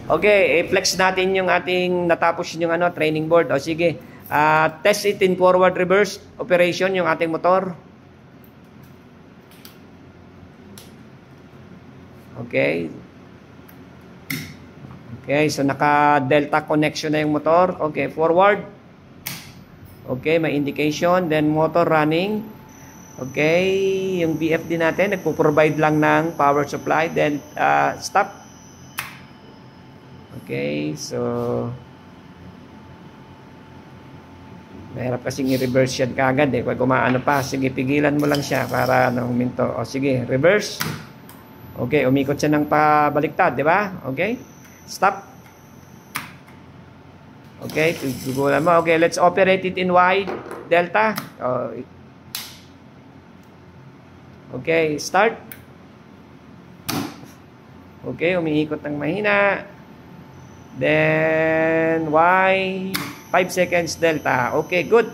Okay, i-flex natin yung ating natapos yung training board. O sige, test it in forward reverse operation yung ating motor. Okay. Okay, so naka-delta connection na yung motor. Okay, forward. Okay, may indication. Then motor running. Okay, yung VFD natin, nagpo-provide lang ng power supply. Then stop. Okay, so mahirap kasing i-reverse yan kagad eh. Pag umaano pa, sige, pigilan mo lang siya para huminto. O sige, reverse. Okay, umikot siya ng pabaliktad, di ba? Okay, stop. Okay, tugulan mo. Okay, let's operate it in Y, delta. Okay, start. Okay, umiikot ng mahina. Then Y, 5 seconds delta. Okay, good.